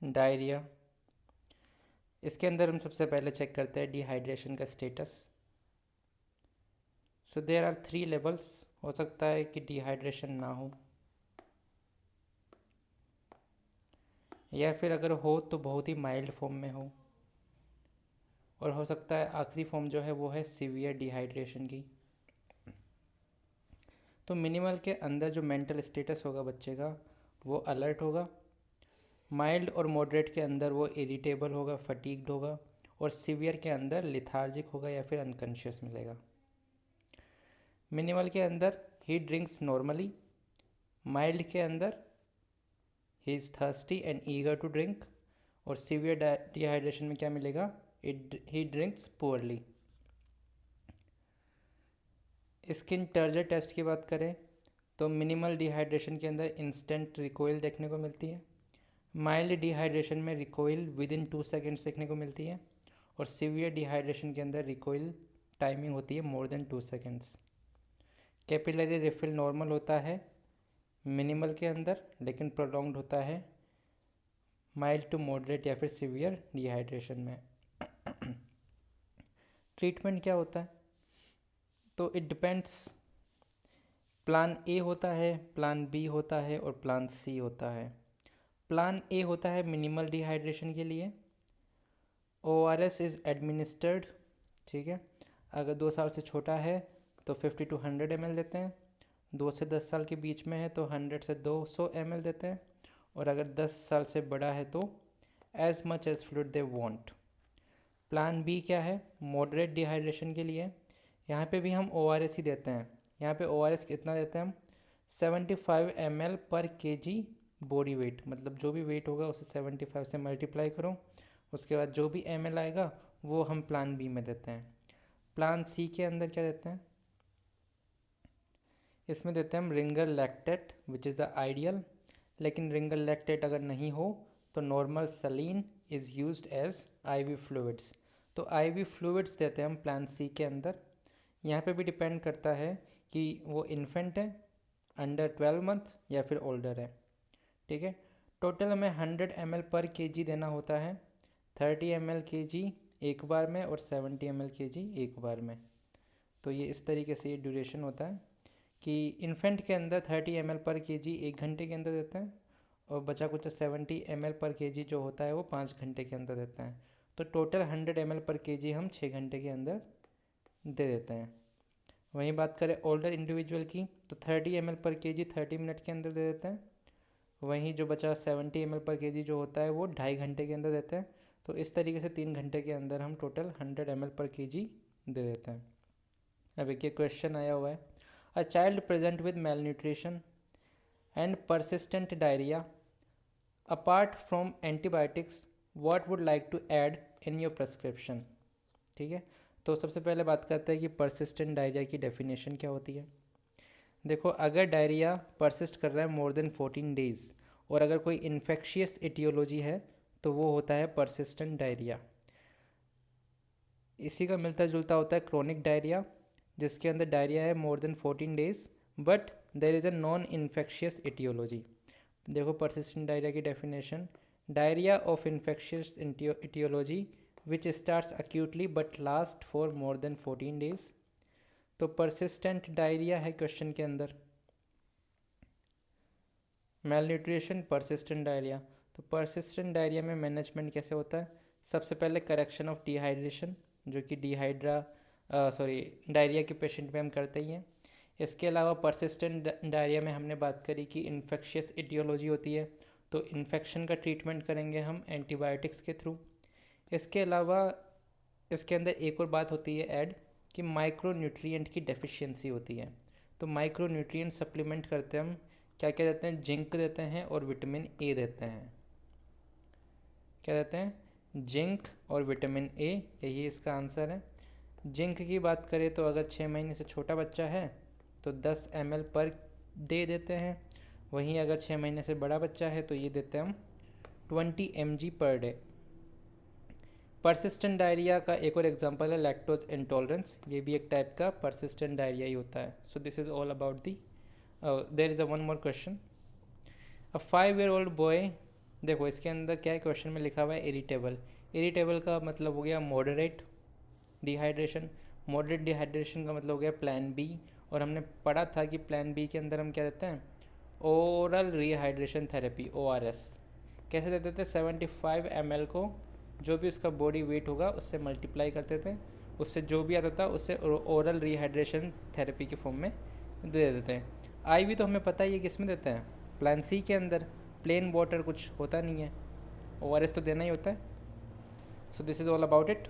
Diarrhoea. इसके अंदर हम सबसे पहले चेक करते हैं डिहाइड्रेशन का status. So there are 3 levels. हो सकता है कि डिहाइड्रेशन ना हो, या फिर अगर हो तो बहुत ही माइल्ड फॉर्म में हो, और हो सकता है आखिरी फॉर्म जो है वो है सीवियर डिहाइड्रेशन की। तो मिनिमल के अंदर जो मेंटल स्टेटस होगा बच्चे का वो अलर्ट होगा, माइल्ड और मॉडरेट के अंदर वो इरिटेबल होगा, फटीग्ड होगा, और सीवियर के अंदर लिथार्जिक होगा या फिर अनकॉन्शियस मिलेगा। मिनिमल के अंदर ही ड्रिंक्स नॉर्मली, माइल्ड के अंदर he is thirsty and eager to drink, और सीवियर डिहाइड्रेशन में क्या मिलेगा, he drinks poorly. Skin turgor test की बात करें तो मिनिमल डिहाइड्रेशन के अंदर इंस्टेंट रिकॉइल देखने को मिलती है, माइल्ड डिहाइड्रेशन में रिकॉइल विद इन 2 सेकेंड्स देखने को मिलती है, और सीवियर डिहाइड्रेशन के अंदर रिकॉइल टाइमिंग होती है more then 2 seconds. Capillary refill normal होता है मिनिमल के अंदर, लेकिन प्रोलॉन्ग्ड होता है माइल्ड टू मॉडरेट या फिर सीवियर डिहाइड्रेशन में। ट्रीटमेंट क्या होता है, तो इट डिपेंड्स। प्लान ए होता है, प्लान बी होता है, और प्लान सी होता है। प्लान ए होता है मिनिमल डिहाइड्रेशन के लिए, ORS इज़ एडमिनिस्टर्ड, ठीक है। अगर 2 साल से छोटा है तो 50 to 100 ml देते हैं, 2 से 10 साल के बीच में है तो 100 से 200 ml देते हैं, और अगर 10 साल से बड़ा है तो as much as fluid they want. Plan B क्या है, मॉडरेट डिहाइड्रेशन के लिए। यहाँ पे भी हम ORS ही देते हैं। यहाँ पे ORS कितना देते हैं हम, 75 ml पर kg बॉडी वेट, मतलब जो भी वेट होगा उसे 75 से मल्टीप्लाई करो, उसके बाद जो भी ml आएगा वो हम प्लान बी में देते हैं। प्लान सी के अंदर क्या देते हैं, इसमें देते हैं हम Ringer lactate which is the ideal, लेकिन रिंगर लैक्टेट अगर नहीं हो तो normal saline is used as IV fluids. तो IV फ्लूइड्स देते हैं हम प्लान सी के अंदर। यहाँ पे भी डिपेंड करता है कि वो इन्फेंट है, अंडर 12 मंथ या फिर ओल्डर है, ठीक है। टोटल हमें 100 ml पर kg देना होता है, 30 ml kg एक बार में और 70 ml kg एक बार में। तो ये इस तरीके से ये ड्यूरेशन होता है कि इन्फेंट के अंदर 30 ml पर kg 1 घंटे के अंदर देते हैं, और बचा कुछ 70 ml पर kg जो होता है वो 5 घंटे के अंदर देते हैं। तो टोटल 100 ml पर kg हम 6 घंटे के अंदर दे देते हैं। वहीं बात करें ओल्डर इंडिविजुअल की तो 30 ml पर kg 30 मिनट के अंदर दे देते हैं। वहीं जो बचा 70 ml पर kg जो होता है वो 2.5 घंटे के अंदर देते हैं। तो इस तरीके से 3 घंटे के अंदर हम टोटल 100 ml पर kg दे देते हैं। अब एक क्वेश्चन आया हुआ है, a child present with malnutrition and persistent diarrhoea apart from antibiotics what would like to add in your prescription, ठीक है। तो सबसे पहले बात करते हैं कि परसिस्टेंट डायरिया की डेफिनेशन क्या होती है। देखो, अगर डायरिया परसिस्ट कर रहा है मोर देन 14 डेज़, और अगर कोई इन्फेक्शियस एटियोलॉजी है तो वो होता है परसिस्टेंट डायरिया। इसी का मिलता जुलता होता है क्रोनिक डायरिया, जिसके अंदर डायरिया है more than 14 days but there is a non infectious aetiology. देखो परसिस्टेंट डायरिया की definition, diarrhoea of infectious aetiology which starts acutely but last for more than 14 days. तो परसिस्टेंट डायरिया है question के अंदर, malnutrition persistent diarrhoea. तो persistent diarrhoea में management कैसे होता है, सबसे पहले करेक्शन ऑफ डिहाइड्रेशन, जो कि डायरिया के पेशेंट में हम करते ही हैं। इसके अलावा परसिस्टेंट डायरिया में हमने बात करी कि इन्फेक्शियस एटियोलॉजी होती है, तो इन्फेक्शन का ट्रीटमेंट करेंगे हम एंटीबायोटिक्स के थ्रू। इसके अलावा इसके अंदर एक और बात होती है ऐड, कि माइक्रो न्यूट्रिएंट की डेफिशिएंसी होती है। तो माइक्रो न्यूट्रिएंट सप्लीमेंट करते हैं हम, क्या क्या देते हैं, जिंक देते हैं और विटामिन ए देते हैं। क्या देते हैं, जिंक और विटामिन ए, यही इसका आंसर है। जिंक की बात करें तो अगर 6 महीने से छोटा बच्चा है तो 10 ml पर डे देते हैं। वहीं अगर 6 महीने से बड़ा बच्चा है तो ये देते हैं हम 20 mg per day. Persistent diarrhoea का एक और एग्जांपल है लैक्टोज इंटॉलरेंस, ये भी एक टाइप का परसिस्टेंट डायरिया ही होता है। So this is all about the there is a one more question, a 5-year-old boy देखो इसके अंदर क्या है, क्वेश्चन में लिखा हुआ है इरिटेबल। इरिटेबल का मतलब हो गया मॉडरेट डिहाइड्रेशन। मॉडरेट डिहाइड्रेशन का मतलब हो गया प्लान बी। और हमने पढ़ा था कि प्लान बी के अंदर हम क्या देते हैं, ओरल रिहाइड्रेशन थेरेपी ORS। कैसे देते थे, 75 ml को जो भी उसका बॉडी वेट होगा उससे मल्टीप्लाई करते थे, उससे जो भी आता था उससे ओरल रिहाइड्रेशन थेरेपी के फॉर्म में दे देते हैं। IV तो हमें पता ही है किस में देते हैं, प्लान सी के अंदर। प्लेन वाटर कुछ होता नहीं है, ORS तो देना ही होता है। So this is all about it.